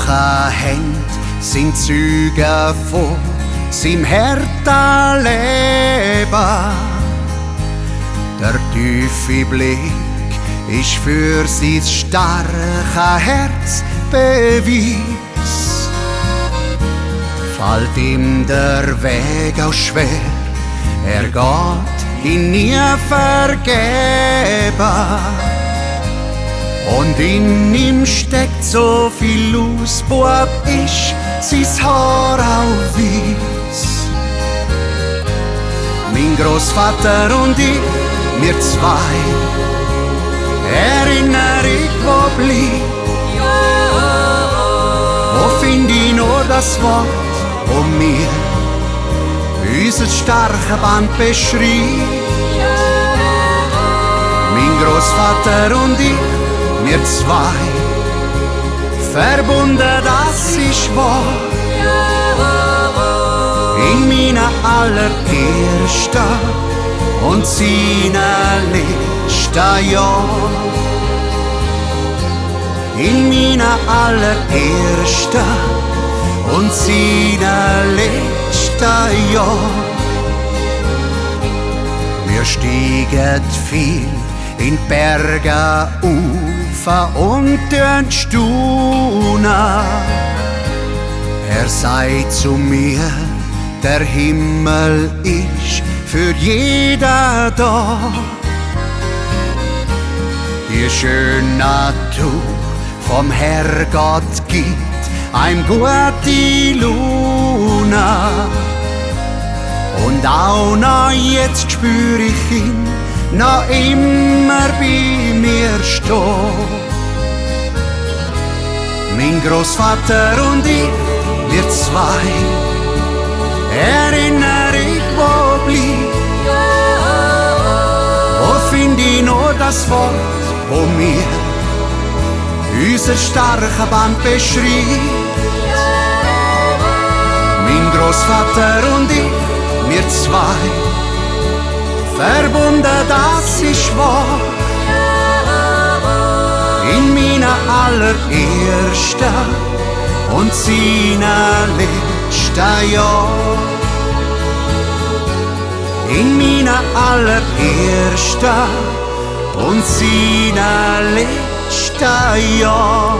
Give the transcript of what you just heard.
gebrochen Händ sind Züge von seinem harten Leben. Der tiefe Blick ist für sein starke Herz Beweis. Fällt ihm der Weg auch schwer, er geht ihn nie vergeben. Und in ihm steckt so viel aus, Bub ist sein Haar auch weiss. Mein Großvater und ich, wir zwei, Erinnerung, wo bleibt. Wo find ich nur das Wort, wo mir unser starke Band beschreibt. Mein Großvater und ich, wir zwei, verbunden, das ist wahr. In meiner allerersten und seiner letzten Jahr. In meiner allerersten und seiner letzten Jahr. Wir stiegen viel in Berge auf und staunen. Er sagt zu mir, der Himmel ist für jeden da. Die schöne Natur vom Herrgott gibt einem gute Laune. Und auch noch jetzt spür ich ihn noch immer bei mir stehen. Mein Großvater und ich, wir zwei, Erinnerung, wo bleibt. Wo find ich nur das Wort, wo mir unser starke Band beschreibt. Mein Großvater und ich, wir zwei, verbunden, das ist wahr. In meiner allerersten und seiner letzten Jahr. In meiner allerersten und seiner letzten Jahr.